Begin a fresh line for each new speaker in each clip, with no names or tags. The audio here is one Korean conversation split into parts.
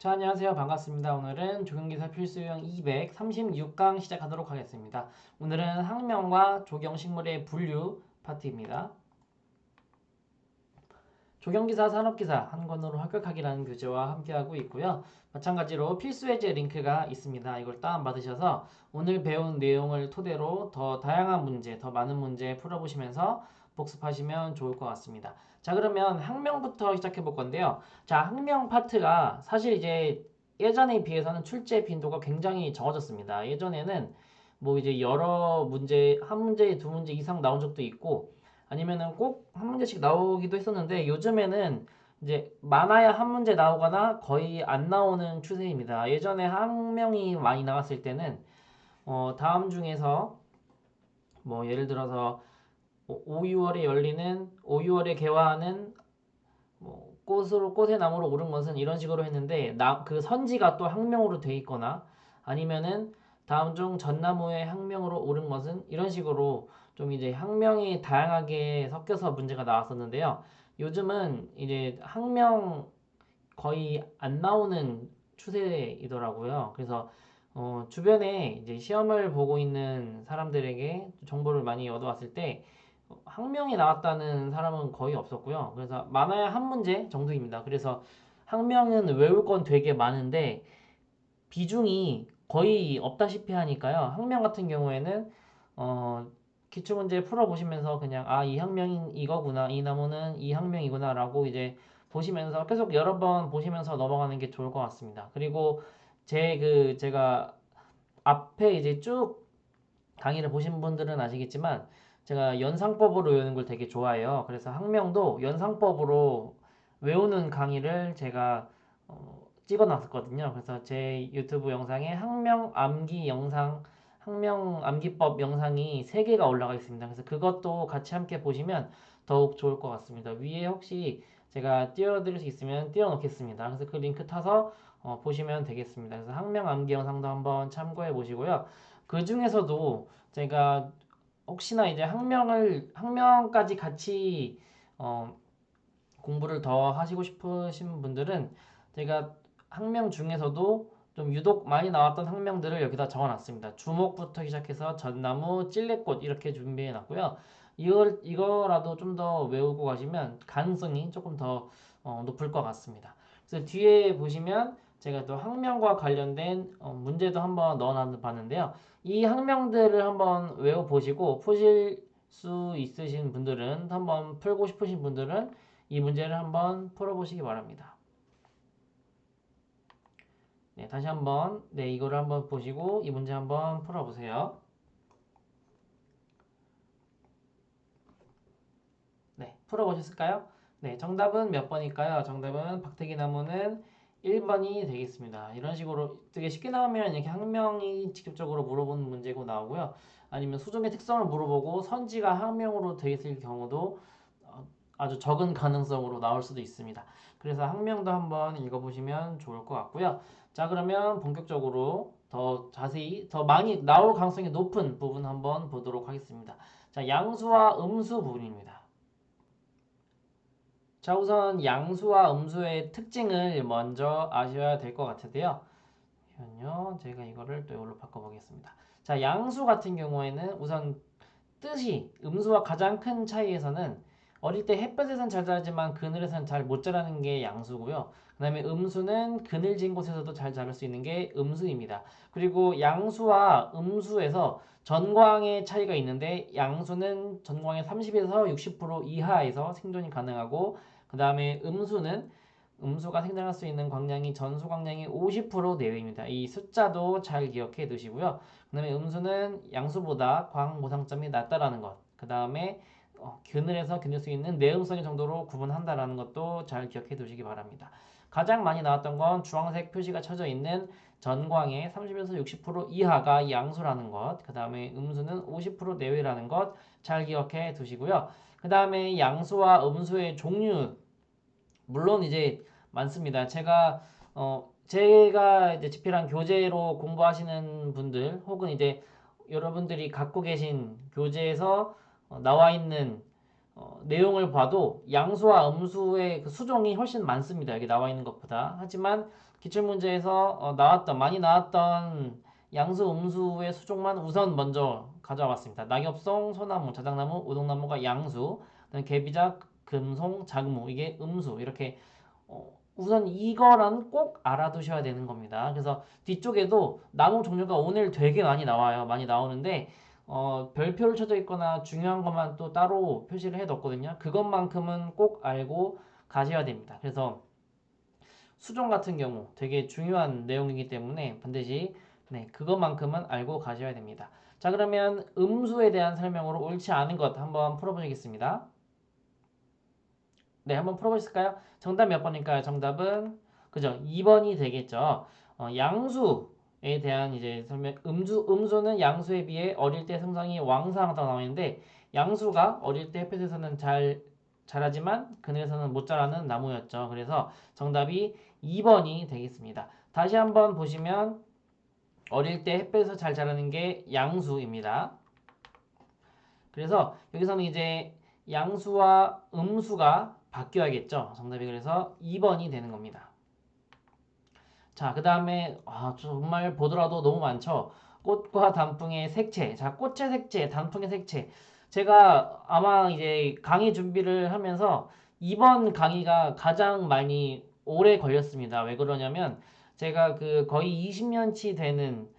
자, 안녕하세요. 반갑습니다. 오늘은 조경기사 필수형 236강 시작하도록 하겠습니다. 오늘은 학명과 조경식물의 분류 파트입니다. 조경기사, 산업기사 한 권으로 합격하기라는 교재와 함께하고 있고요. 마찬가지로 필수예제 링크가 있습니다. 이걸 다운받으셔서 오늘 배운 내용을 토대로 더 다양한 문제, 더 많은 문제 풀어보시면서 복습하시면 좋을 것 같습니다. 자, 그러면 학명부터 시작해 볼 건데요. 자, 학명 파트가 사실 이제 예전에 비해서는 출제 빈도가 굉장히 적어졌습니다. 예전에는 뭐 이제 여러 문제, 한 문제, 두 문제 이상 나온 적도 있고 아니면은 꼭 한 문제씩 나오기도 했었는데 요즘에는 이제 많아야 한 문제 나오거나 거의 안 나오는 추세입니다. 예전에 학명이 많이 나왔을 때는 다음 중에서 뭐 예를 들어서 5, 6월에 열리는 5, 6월에 개화하는 뭐 꽃의 나무로 오른 것은 이런 식으로 했는데 그 선지가 또 학명으로 돼 있거나 아니면은 다음 중 전나무의 학명으로 오른 것은 이런 식으로 좀 이제 학명이 다양하게 섞여서 문제가 나왔었는데요. 요즘은 이제 학명 거의 안 나오는 추세이더라고요. 그래서 주변에 이제 시험을 보고 있는 사람들에게 정보를 많이 얻어왔을 때 학명이 나왔다는 사람은 거의 없었고요. 그래서 많아야 한 문제 정도입니다. 그래서 학명은 외울 건 되게 많은데 비중이 거의 없다시피 하니까요. 학명 같은 경우에는 어, 기출문제 풀어보시면서 그냥 이 학명이 이거구나, 이 나무는 이 학명이구나라고 이제 보시면서 계속 여러 번 보시면서 넘어가는 게 좋을 것 같습니다. 그리고 제가 앞에 이제 쭉 강의를 보신 분들은 아시겠지만 제가 연상법으로 외우는 걸 되게 좋아해요. 그래서 학명도 연상법으로 외우는 강의를 제가 찍어 놨었거든요. 그래서 제 유튜브 영상에 학명 암기 영상, 학명 암기법 영상이 3개가 올라가 있습니다. 그래서 그것도 같이 함께 보시면 더욱 좋을 것 같습니다. 위에 혹시 제가 띄워드릴 수 있으면 띄워놓겠습니다. 그래서 그 링크 타서 보시면 되겠습니다. 그래서 학명 암기 영상도 한번 참고해 보시고요. 그 중에서도 제가 혹시나 이제 학명까지 같이 어, 공부를 더 하시고 싶으신 분들은 제가 학명 중에서도 좀 유독 많이 나왔던 학명들을 여기다 적어놨습니다. 주목부터 시작해서 전나무, 찔레꽃 이렇게 준비해놨고요. 이거라도 좀 더 외우고 가시면 가능성이 조금 더 높을 것 같습니다. 그래서 뒤에 보시면 제가 또 학명과 관련된 문제도 한번 넣어봤는데요. 이 학명들을 한번 외워보시고 푸실 수 있으신 분들은 한번 풀고 싶으신 분들은 이 문제를 한번 풀어보시기 바랍니다. 네, 다시 한번 이거를 한번 보시고 이 문제 한번 풀어보세요. 네, 풀어보셨을까요? 네, 정답은 몇 번일까요? 정답은 박태기 나무는 1번이 되겠습니다. 이런 식으로 되게 쉽게 나오면 이렇게 학명이 직접적으로 물어보는 문제고 나오고요. 아니면 수종의 특성을 물어보고 선지가 학명으로 되어 있을 경우도 아주 적은 가능성으로 나올 수도 있습니다. 그래서 학명도 한번 읽어보시면 좋을 것 같고요. 자, 그러면 본격적으로 더 자세히, 더 많이 나올 가능성이 높은 부분 한번 보도록 하겠습니다. 자, 양수와 음수 부분입니다. 자, 우선 양수와 음수의 특징을 먼저 아셔야 될 것 같은데요. 잠시만요. 제가 이거를 또 이걸로 바꿔보겠습니다. 자, 양수 같은 경우에는 우선 뜻이 음수와 가장 큰 차이에서는 어릴 때 햇볕에선 잘 자라지만 그늘에선 잘 못 자라는 게 양수고요. 그 다음에 음수는 그늘진 곳에서도 잘 자랄 수 있는 게 음수입니다. 그리고 양수와 음수에서 전광의 차이가 있는데 양수는 전광의 30에서 60% 이하에서 생존이 가능하고 그 다음에 음수가 생성할 수 있는 광량이 전수 광량이 50% 내외입니다. 이 숫자도 잘 기억해 두시고요. 그 다음에 음수는 양수보다 광 모상점이 낮다라는 것. 그 다음에 그늘에서 견딜 수 있는 내음성의 정도로 구분한다라는 것도 잘 기억해 두시기 바랍니다. 가장 많이 나왔던 건 주황색 표시가 쳐져 있는 전광의 30에서 60% 이하가 양수라는 것. 그 다음에 음수는 50% 내외라는 것 잘 기억해 두시고요. 그 다음에 양수와 음수의 종류 물론 이제 많습니다. 제가 이제 집필한 교재로 공부하시는 분들 혹은 이제 여러분들이 갖고 계신 교재에서 나와 있는 내용을 봐도 양수와 음수의 그 수종이 훨씬 많습니다. 여기 나와 있는 것보다. 하지만 기출문제에서 많이 나왔던 양수, 음수의 수종만 우선 먼저 가져와봤습니다. 낙엽송, 소나무, 자작나무, 우동나무가 양수, 그다음에 개비작, 금송, 작무 이게 음수 이렇게 우선 이거는 꼭 알아두셔야 되는 겁니다. 그래서 뒤쪽에도 나무 종류가 오늘 되게 많이 나와요. 많이 나오는데 별표를 쳐져 있거나 중요한 것만 또 따로 표시를 해뒀거든요. 그것만큼은 꼭 알고 가셔야 됩니다. 그래서 수종 같은 경우 되게 중요한 내용이기 때문에 반드시 네, 그것만큼은 알고 가셔야 됩니다. 자, 그러면 음수에 대한 설명으로 옳지 않은 것 한번 풀어보시겠습니다. 네, 한번 풀어보실까요? 정답 몇 번일까요? 정답은 그죠? 2번이 되겠죠. 양수에 대한 이제 설명, 음수는 양수에 비해 어릴 때 성장이 왕성하다고 나와 있는데 양수가 어릴 때 햇볕에서는 잘 자라지만 그늘에서는 못 자라는 나무였죠. 그래서 정답이 2번이 되겠습니다. 다시 한번 보시면 어릴 때 햇볕에서 잘 자라는 게 양수입니다. 그래서 여기서는 이제 양수와 음수가 바뀌어야겠죠. 정답이 그래서 2번이 되는 겁니다. 자, 그 다음에 정말 보더라도 너무 많죠. 꽃과 단풍의 색채. 자, 꽃의 색채, 단풍의 색채. 제가 아마 이제 강의 준비를 하면서 이번 강의가 가장 많이 오래 걸렸습니다. 왜 그러냐면 제가 그 거의 20년치 되는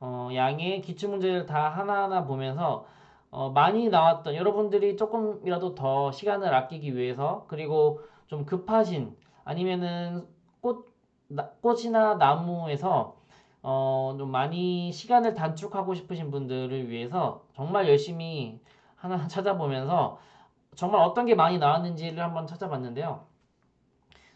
양의 기출문제를 다 하나하나 보면서 많이 나왔던 여러분들이 조금이라도 더 시간을 아끼기 위해서 그리고 좀 급하신 아니면은 꽃이나 나무에서 좀 많이 시간을 단축하고 싶으신 분들을 위해서 정말 열심히 하나 찾아보면서 정말 어떤 게 많이 나왔는지를 한번 찾아봤는데요.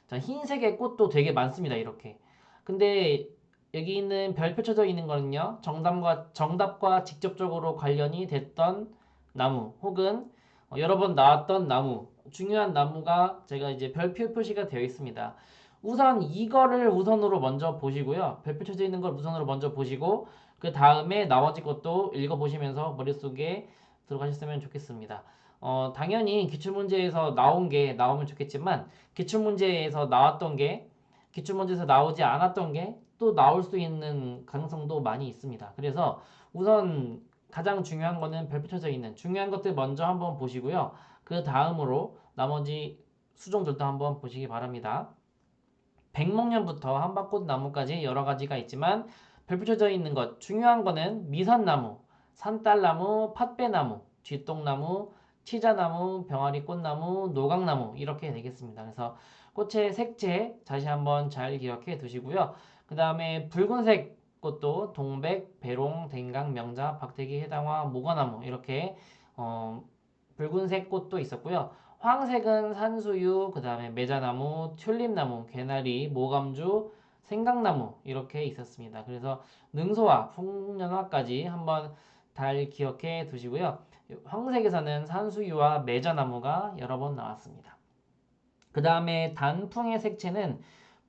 자, 흰색의 꽃도 되게 많습니다. 이렇게. 근데 여기 있는 별표 쳐져 있는 거는요. 정답과 직접적으로 관련이 됐던 나무 혹은 여러 번 나왔던 나무, 중요한 나무가 제가 이제 별표 표시가 되어 있습니다. 우선 이거를 우선으로 먼저 보시고요. 별표 쳐져 있는 걸 우선으로 먼저 보시고 그 다음에 나머지 것도 읽어보시면서 머릿속에 들어가셨으면 좋겠습니다. 당연히 기출문제에서 나온 게 나오면 좋겠지만 기출문제에서 나왔던 게 기출문제에서 나오지 않았던 게 또 나올 수 있는 가능성도 많이 있습니다. 그래서 우선 가장 중요한 거는 별표 쳐져 있는 중요한 것들 먼저 한번 보시고요. 그 다음으로 나머지 수종들도 한번 보시기 바랍니다. 백목련부터 한박꽃 나무까지 여러 가지가 있지만 별표 쳐져 있는 것 중요한 거는 미선나무, 산딸나무, 팥배나무, 쥐똥나무, 치자나무, 병아리 꽃나무, 노각나무 이렇게 되겠습니다. 그래서 꽃의 색채 다시 한번 잘 기억해 두시고요. 그 다음에 붉은색 꽃도 동백, 배롱, 댕강, 명자, 박대기, 해당화, 모과나무 이렇게 붉은색 꽃도 있었고요. 황색은 산수유, 그 다음에 매자나무, 튤립나무, 개나리, 모감주, 생강나무 이렇게 있었습니다. 그래서 능소화, 풍년화까지 한번 잘 기억해 두시고요. 황색에서는 산수유와 매자나무가 여러 번 나왔습니다. 그 다음에 단풍의 색채는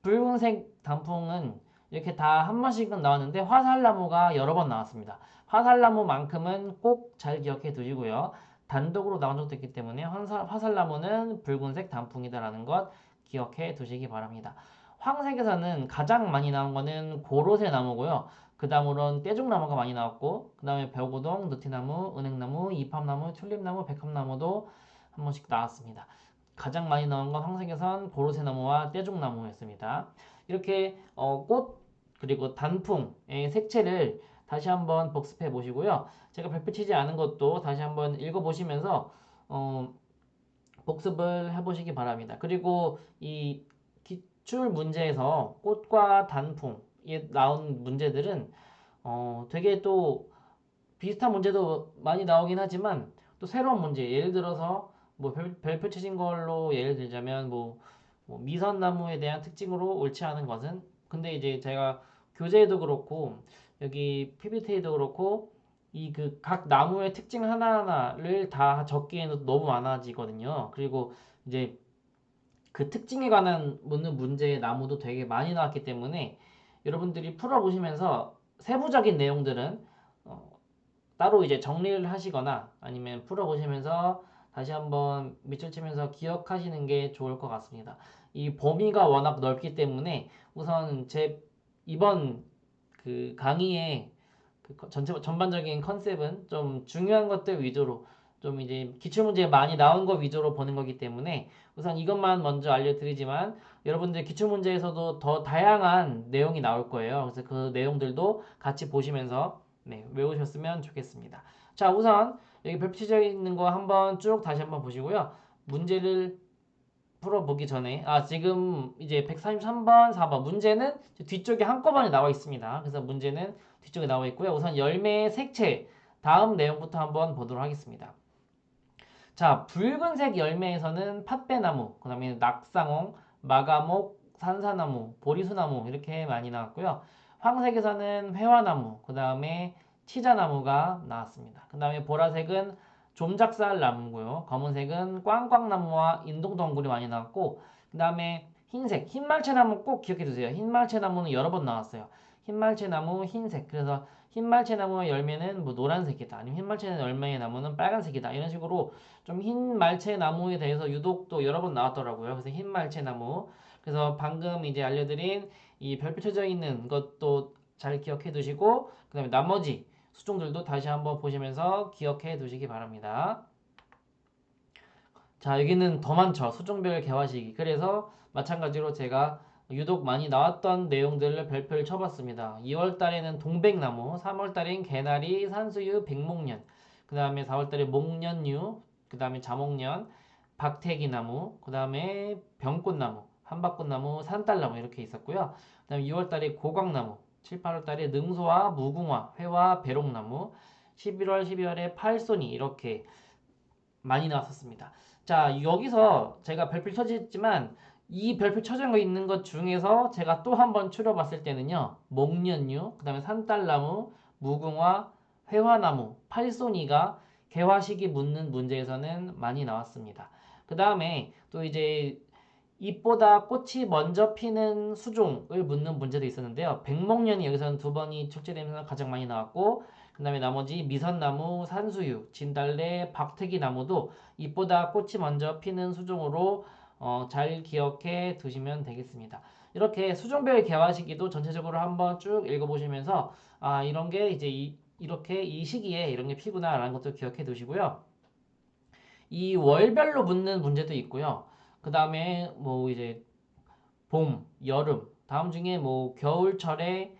붉은색 단풍은 이렇게 다 한 번씩은 나왔는데 화살나무가 여러 번 나왔습니다. 화살나무만큼은 꼭 잘 기억해 두시고요. 단독으로 나온 적도 있기 때문에 화살나무는 붉은색 단풍이다라는 것 기억해 두시기 바랍니다. 황색에서는 가장 많이 나온 거는 고로쇠 나무고요. 그 다음으로는 떼죽나무가 많이 나왔고 그 다음에 벽우동, 느티나무, 은행나무, 이팝나무, 튤립나무, 백합나무도 한 번씩 나왔습니다. 가장 많이 나온 건 황색에선 고로쇠나무와 떼죽나무였습니다. 이렇게 꽃 그리고 단풍의 색채를 다시 한번 복습해 보시고요. 제가 별표 치지 않은 것도 다시 한번 읽어보시면서 복습을 해보시기 바랍니다. 그리고 이 기출 문제에서 꽃과 단풍에 나온 문제들은 되게 또 비슷한 문제도 많이 나오긴 하지만 또 새로운 문제 예를 들어서 뭐 별표 치신 걸로 예를 들자면 뭐 미선나무에 대한 특징으로 옳지 않은 것은 근데 이제 제가 교재에도 그렇고 여기 PPT에도 그렇고 이 그 각 나무의 특징 하나하나를 다 적기에는 너무 많아지거든요. 그리고 이제 그 특징에 관한 묻는 문제의 나무도 되게 많이 나왔기 때문에 여러분들이 풀어보시면서 세부적인 내용들은 따로 이제 정리를 하시거나 아니면 풀어보시면서 다시 한번 밑줄 치면서 기억하시는 게 좋을 것 같습니다. 이 범위가 워낙 넓기 때문에 우선 제 이번 그 강의의 전반적인 컨셉은 좀 중요한 것들 위주로 좀 이제 기출문제 많이 나온 거 위주로 보는 거기 때문에 우선 이것만 먼저 알려드리지만 여러분들 기출문제에서도 더 다양한 내용이 나올 거예요. 그래서 그 내용들도 같이 보시면서 네, 외우셨으면 좋겠습니다. 자, 우선 여기 별표치져 있는 거 한번 쭉 다시 한번 보시고요. 문제를 풀어보기 전에 지금 이제 143번, 4번 문제는 뒤쪽에 한꺼번에 나와 있습니다. 그래서 문제는 뒤쪽에 나와 있고요. 우선 열매의 색채 다음 내용부터 한번 보도록 하겠습니다. 자, 붉은색 열매에서는 팥배나무, 그 다음에 낙상홍, 마가목, 산사나무, 보리수나무 이렇게 많이 나왔고요. 황색에서는 회화나무, 그 다음에 치자나무가 나왔습니다. 그 다음에 보라색은 좀작살 나무고요. 검은색은 꽝꽝나무와 인동덩굴이 많이 나왔고, 그 다음에 흰색, 흰말채나무 꼭 기억해 두세요. 흰말채나무는 여러 번 나왔어요. 흰말채나무 흰색. 그래서 흰말채나무의 열매는 뭐 노란색이다. 아니면 흰말채 열매의 나무는 빨간색이다. 이런 식으로 좀 흰 말채 나무에 대해서 유독 또 여러 번 나왔더라고요. 그래서 흰 말채 나무. 그래서 방금 이제 알려드린 이 별표 쳐져 있는 것도 잘 기억해 두시고, 그 다음에 나머지 수종들도 다시 한번 보시면서 기억해 두시기 바랍니다. 자, 여기는 더 많죠. 수종별 개화시기. 그래서 마찬가지로 제가 유독 많이 나왔던 내용들을 별표를 쳐봤습니다. 2월 달에는 동백나무, 3월 달엔 개나리, 산수유, 백목련, 그 다음에 4월 달에 목련류, 그 다음에 자목련, 박태기나무, 그 다음에 병꽃나무, 한박꽃나무, 산딸나무 이렇게 있었고요. 그 다음에 6월 달에 고광나무, 7, 8월 달에 능소와 무궁화, 회와 배롱나무, 11월, 12월에 팔손이 이렇게 많이 나왔었습니다. 자, 여기서 제가 별표 쳐졌지만 이 별표 쳐져 있는 것 중에서 제가 또 한 번 추려봤을 때는요. 목련류, 그 다음에 산딸나무, 무궁화, 회화나무, 팔손이가 개화 시기 묻는 문제에서는 많이 나왔습니다. 그 다음에 또 이제 잎보다 꽃이 먼저 피는 수종을 묻는 문제도 있었는데요. 백목련이 여기서는 두 번이 출제되면서 가장 많이 나왔고, 그 다음에 나머지 미선나무, 산수유, 진달래, 박태기 나무도 잎보다 꽃이 먼저 피는 수종으로 잘 기억해 두시면 되겠습니다. 이렇게 수종별 개화 시기도 전체적으로 한번 쭉 읽어보시면서 이런 게 이제 이렇게 이 시기에 이런 게 피구나라는 것도 기억해 두시고요. 이 월별로 묻는 문제도 있고요. 그 다음에 뭐 이제 봄, 여름, 다음 중에 뭐 겨울철에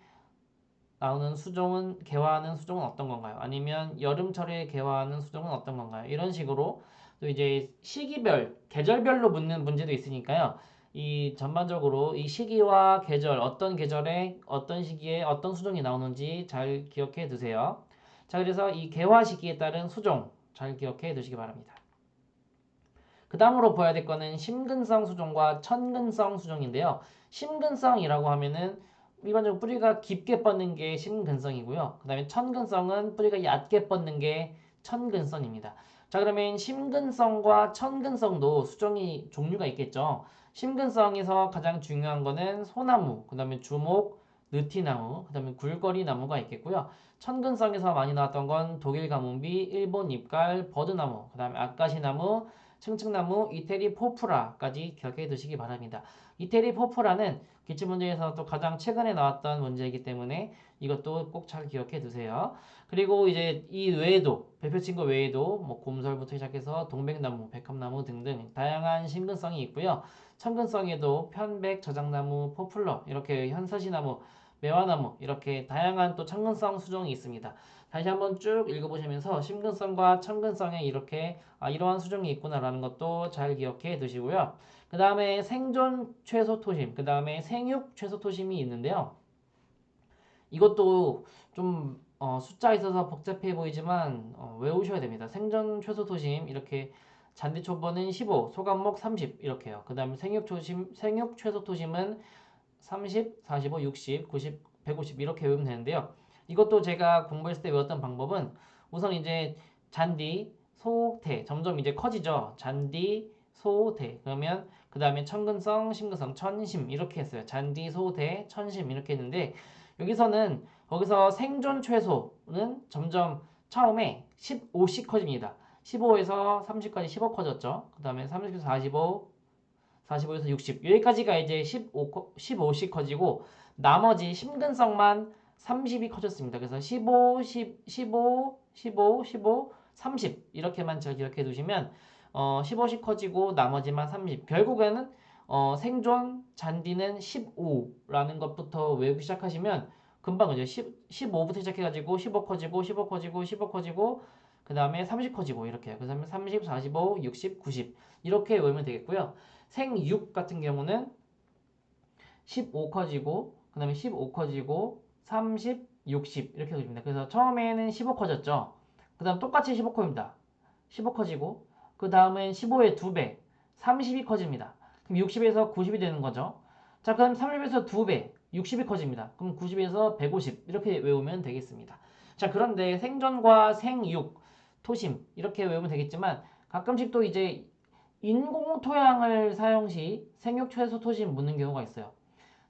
나오는 수종은 개화하는 수종은 어떤 건가요? 아니면 여름철에 개화하는 수종은 어떤 건가요? 이런 식으로 또 이제 시기별, 계절별로 묻는 문제도 있으니까요. 이 전반적으로 이 시기와 계절, 어떤 계절에 어떤 시기에 어떤 수종이 나오는지 잘 기억해 두세요. 자, 그래서 이 개화 시기에 따른 수종 잘 기억해 두시기 바랍니다. 그 다음으로 보아야 될 거는 심근성 수종과 천근성 수종인데요. 심근성이라고 하면은 일반적으로 뿌리가 깊게 뻗는 게 심근성이고요. 그 다음에 천근성은 뿌리가 얕게 뻗는 게 천근성입니다. 자, 그러면 심근성과 천근성도 수종이 종류가 있겠죠. 심근성에서 가장 중요한 거는 소나무, 그 다음에 주목, 느티나무, 그 다음에 굴거리 나무가 있겠고요. 천근성에서 많이 나왔던 건 독일 가뭄비, 일본 잎갈, 버드나무, 그 다음에 아까시나무, 층층나무, 이태리 포프라까지 기억해 두시기 바랍니다. 이태리 포프라는 기출문제에서 또 가장 최근에 나왔던 문제이기 때문에 이것도 꼭 잘 기억해 두세요. 그리고 이제 이 외에도 별표 친 거 외에도 뭐 곰설부터 시작해서 동백나무, 백합나무 등등 다양한 심근성이 있고요. 천근성에도 편백, 저장나무, 포플러 이렇게 현서시나무, 매화나무 이렇게 다양한 또 천근성 수종이 있습니다. 다시 한번 쭉 읽어보시면서 심근성과 천근성에 이렇게 이러한 수종이 있구나라는 것도 잘 기억해 두시고요. 그 다음에 생존 최소 토심, 그 다음에 생육 최소 토심이 있는데요. 이것도 좀 숫자 있어서 복잡해 보이지만 외우셔야 됩니다. 생존 최소 토심 이렇게 잔디 초보는 15, 소감목 30 이렇게요. 그 다음에 생육 최소 토심은 30, 45, 60, 90, 150 이렇게 외우면 되는데요. 이것도 제가 공부했을 때 외웠던 방법은 우선 이제 잔디, 소, 대 점점 이제 커지죠. 잔디, 소, 대 그러면 그 다음에 천근성, 심근성, 천심 이렇게 했어요. 잔디, 소, 대, 천심 이렇게 했는데 여기서는 거기서 생존 최소는 점점 처음에 15씩 커집니다. 15에서 30까지 15 커졌죠. 그 다음에 30에서 45, 45에서 60 여기까지가 이제 15씩 커지고 나머지 심근성만 30이 커졌습니다. 그래서 15, 10, 15, 15, 15, 30 이렇게만 잘 기억해 두시면 15씩 커지고 나머지만 30 결국에는 생존 잔디는 15라는 것부터 외우기 시작하시면 금방 이제 15부터 시작해가지고 15 커지고 15 커지고 15 커지고 그 다음에 30 커지고 이렇게 그 다음에 30, 45, 60, 90 이렇게 외우면 되겠고요. 생6 같은 경우는 15 커지고 그 다음에 15 커지고 30, 60 이렇게 해줍니다. 그래서 처음에는 15 커졌죠. 그 다음 똑같이 15 커집니다. 15 커지고 그 다음엔 15의 2배 30이 커집니다. 그럼 60에서 90이 되는 거죠. 자 그럼 30에서 2배 60이 커집니다. 그럼 90에서 150 이렇게 외우면 되겠습니다. 자 그런데 생전과 생육, 토심 이렇게 외우면 되겠지만 가끔씩 또 이제 인공토양을 사용 시 생육 최소 토심 묻는 경우가 있어요.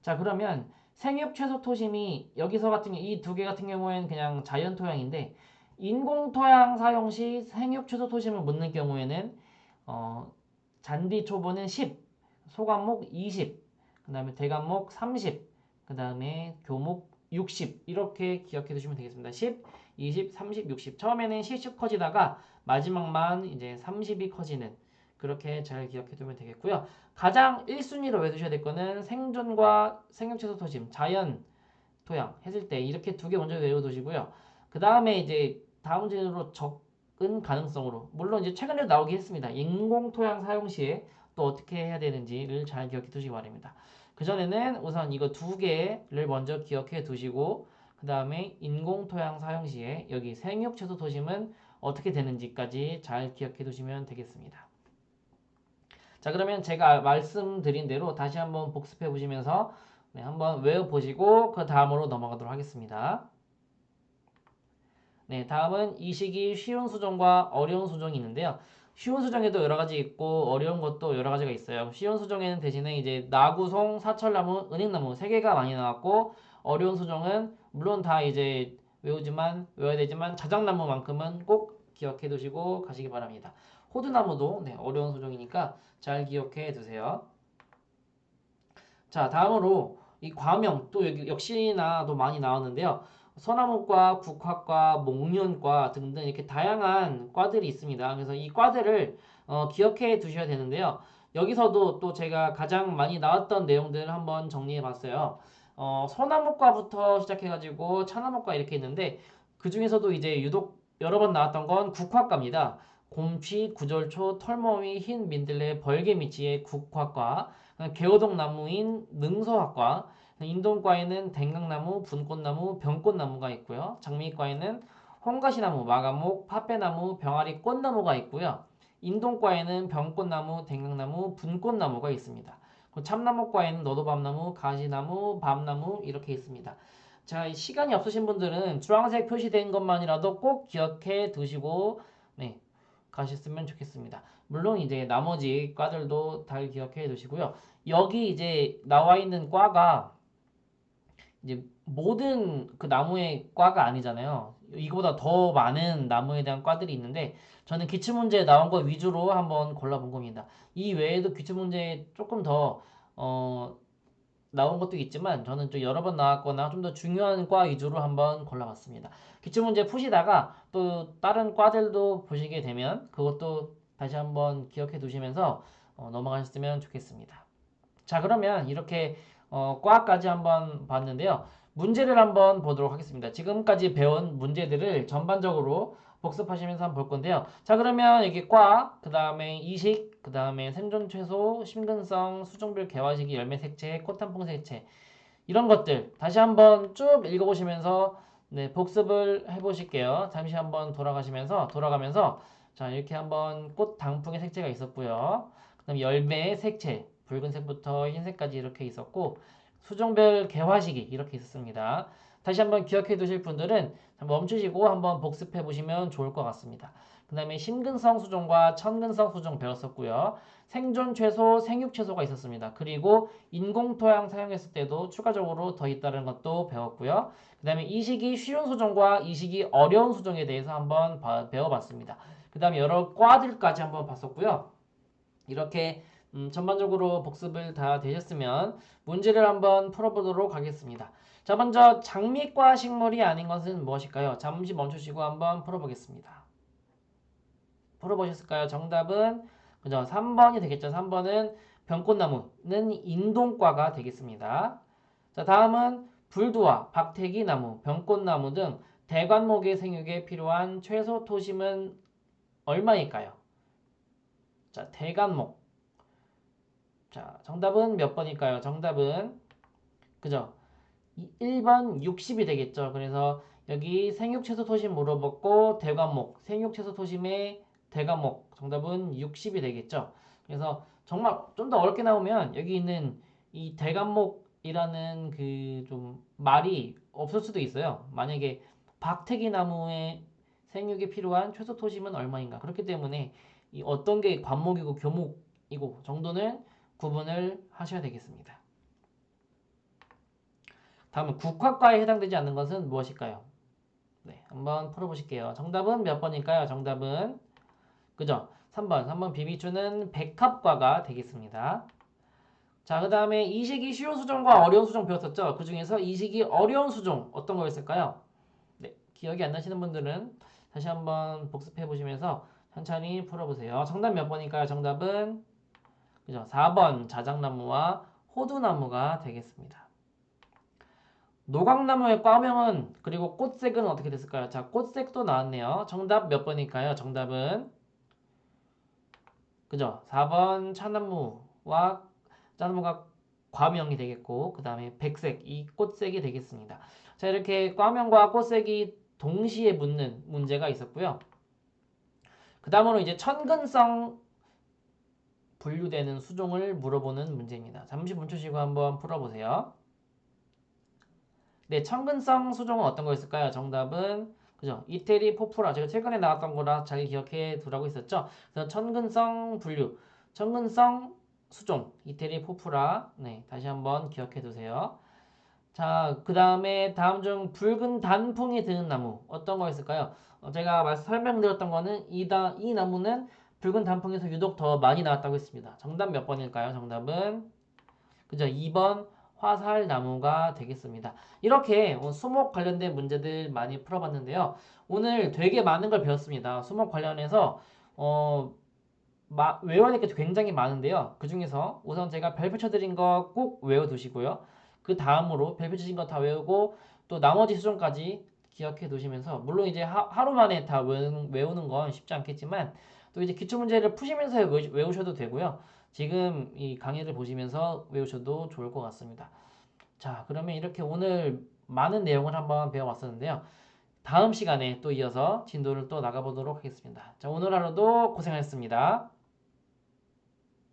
자 그러면 생육 최소 토심이 여기서 같은 이 두 개 같은 경우에는 그냥 자연 토양인데 인공토양 사용 시 생육 최소 토심을 묻는 경우에는 잔디 초보는 10, 소과목 20, 그 다음에 대과목 30, 그 다음에 교목 60 이렇게 기억해 두시면 되겠습니다. 10, 20, 30, 60 처음에는 10씩 커지다가 마지막만 이제 30이 커지는 그렇게 잘 기억해 두면 되겠고요. 가장 1순위로 외우셔야 될 거는 생존과 생육채소 토심, 자연 토양 했을 때 이렇게 두 개 먼저 외워두시고요. 그 다음에 이제 다음 질문으로 적은 가능성으로 물론 이제 최근에 나오긴 했습니다. 인공 토양 사용 시에 또 어떻게 해야 되는지를 잘 기억해 두시기 바랍니다. 그 전에는 우선 이거 두 개를 먼저 기억해 두시고 그 다음에 인공 토양 사용 시에 여기 생육채소 토심은 어떻게 되는지까지 잘 기억해 두시면 되겠습니다. 자 그러면 제가 말씀드린 대로 다시 한번 복습해 보시면서 네, 한번 외워보시고 그 다음으로 넘어가도록 하겠습니다. 네, 다음은 이 시기 쉬운 수정과 어려운 수정이 있는데요. 쉬운 수정에도 여러 가지 있고 어려운 것도 여러 가지가 있어요. 쉬운 수정에는 대신에 이제 나구송, 사철나무, 은행나무 세 개가 많이 나왔고 어려운 수정은 물론 다 이제 외워야 되지만 자작나무만큼은 꼭 기억해 두시고 가시기 바랍니다. 호두나무도 네, 어려운 수정이니까 잘 기억해 두세요. 자, 다음으로 이 과명 또 여기 역시나 또 많이 나왔는데요. 서나무과, 국화과, 목련과 등등 이렇게 다양한 과들이 있습니다. 그래서 이 과들을 기억해 두셔야 되는데요. 여기서도 또 제가 가장 많이 나왔던 내용들을 한번 정리해 봤어요. 소나무과부터 시작해가지고 차나무과 이렇게 있는데 그 중에서도 이제 유독 여러 번 나왔던 건 국화과입니다. 곰취, 구절초, 털모미, 흰 민들레, 벌개미치의 국화과, 개호동나무인 능서학과, 인동과에는 댕강나무, 분꽃나무, 병꽃나무가 있고요. 장미과에는 홍가시나무, 마가목, 파빼나무, 병아리 꽃나무가 있고요. 인동과에는 병꽃나무, 댕강나무, 분꽃나무가 있습니다. 참나무과에는 너도밤나무, 가시나무, 밤나무 이렇게 있습니다. 자, 시간이 없으신 분들은 주황색 표시된 것만이라도 꼭 기억해 두시고 네, 가셨으면 좋겠습니다. 물론 이제 나머지 과들도 잘 기억해 두시고요. 여기 이제 나와 있는 과가 이제 모든 그 나무의 과가 아니잖아요. 이거보다 더 많은 나무에 대한 과들이 있는데 저는 기출문제에 나온 거 위주로 한번 골라본 겁니다. 이 외에도 기출문제에 조금 더 나온 것도 있지만 저는 좀 여러 번 나왔거나 좀 더 중요한 과 위주로 한번 골라봤습니다. 기출문제 푸시다가 또 다른 과들도 보시게 되면 그것도 다시 한번 기억해 두시면서 넘어가셨으면 좋겠습니다. 자 그러면 이렇게 과까지 한번 봤는데요. 문제를 한번 보도록 하겠습니다. 지금까지 배운 문제들을 전반적으로 복습하시면서 한번 볼 건데요. 자 그러면 여기 과, 그 다음에 이식, 그 다음에 생존 최소, 심근성, 수종별 개화시기, 열매 색채, 꽃한풍 색채 이런 것들 다시 한번 쭉 읽어보시면서 네, 복습을 해보실게요. 잠시 한번 돌아가면서 자 이렇게 한번 꽃 단풍의 색채가 있었고요. 그 다음 열매의 색채 붉은색부터 흰색까지 이렇게 있었고 수종별 개화시기 이렇게 있었습니다. 다시 한번 기억해 두실 분들은 멈추시고 한번 복습해 보시면 좋을 것 같습니다. 그 다음에 심근성 수종과 천근성 수종 배웠었고요. 생존 최소, 생육 최소가 있었습니다. 그리고 인공토양 사용했을 때도 추가적으로 더 있다는 것도 배웠고요. 그 다음에 이식이 쉬운 수종과 이식이 어려운 수종에 대해서 한번 배워봤습니다. 그 다음에 여러 과들까지 한번 봤었고요. 이렇게 전반적으로 복습을 다 되셨으면 문제를 한번 풀어보도록 하겠습니다. 자, 먼저 장미과 식물이 아닌 것은 무엇일까요? 잠시 멈추시고 한번 풀어보겠습니다. 풀어보셨을까요? 정답은 그죠? 3번이 되겠죠. 3번은 병꽃나무는 인동과가 되겠습니다. 자, 다음은 불두와 박태기 나무, 병꽃나무 등 대관목의 생육에 필요한 최소 토심은 얼마일까요? 자, 대관목. 자, 정답은 몇 번일까요? 정답은 그죠? 1번 60이 되겠죠. 그래서 여기 생육채소 토심 물어봤고 대관목, 생육채소 토심의 대관목 정답은 60이 되겠죠. 그래서 정말 좀 더 어렵게 나오면 여기 있는 이 대관목이라는 그 좀 말이 없을 수도 있어요. 만약에 박태기 나무의 생육에 필요한 최소 토심은 얼마인가. 그렇기 때문에 이 어떤 게 관목이고 교목이고 정도는 구분을 하셔야 되겠습니다. 다음은 국화과에 해당되지 않는 것은 무엇일까요? 네, 한번 풀어보실게요. 정답은 몇 번일까요? 정답은 그죠? 3번 비비추는 백합과가 되겠습니다. 자, 그 다음에 이 시기 쉬운 수종과 어려운 수종 배웠었죠? 그 중에서 이 시기 어려운 수종 어떤 거였을까요? 네, 기억이 안 나시는 분들은 다시 한번 복습해 보시면서 천천히 풀어보세요. 정답 몇 번일까요? 정답은 그죠? 4번 자작나무와 호두나무가 되겠습니다. 노각나무의 과명은 그리고 꽃색은 어떻게 됐을까요? 자, 꽃색도 나왔네요. 정답 몇 번일까요? 정답은 그죠? 4번 차나무와 짜나무가 과명이 되겠고 그 다음에 백색 이 꽃색이 되겠습니다. 자, 이렇게 과명과 꽃색이 동시에 묻는 문제가 있었고요. 그 다음으로 이제 천근성 분류되는 수종을 물어보는 문제입니다. 잠시 멈추시고 한번 풀어보세요. 네, 천근성 수종은 어떤 거였을까요? 정답은 그죠? 이태리 포프라 제가 최근에 나왔던 거라 잘 기억해 두라고 했었죠. 그래서 천근성 분류, 천근성 수종, 이태리 포프라. 네, 다시 한번 기억해 두세요. 자, 그 다음에 다음 중 붉은 단풍이 드는 나무 어떤 거였을까요? 제가 설명드렸던 거는 이 나무는 붉은 단풍에서 유독 더 많이 나왔다고 했습니다. 정답 몇 번일까요? 정답은 그죠? 2번 화살나무가 되겠습니다. 이렇게 수목 관련된 문제들 많이 풀어봤는데요. 오늘 되게 많은 걸 배웠습니다. 수목 관련해서 외워야 될 게 굉장히 많은데요. 그 중에서 우선 제가 별표 쳐드린 거 꼭 외워두시고요. 그 다음으로 별표 치신 거 다 외우고 또 나머지 수정까지 기억해 두시면서 물론 이제 하루 만에 다 외우는 건 쉽지 않겠지만 또 이제 기출문제를 푸시면서 외우셔도 되고요. 지금 이 강의를 보시면서 외우셔도 좋을 것 같습니다. 자, 그러면 이렇게 오늘 많은 내용을 한번 배워봤었는데요. 다음 시간에 또 이어서 진도를 또 나가보도록 하겠습니다. 자, 오늘 하루도 고생하셨습니다.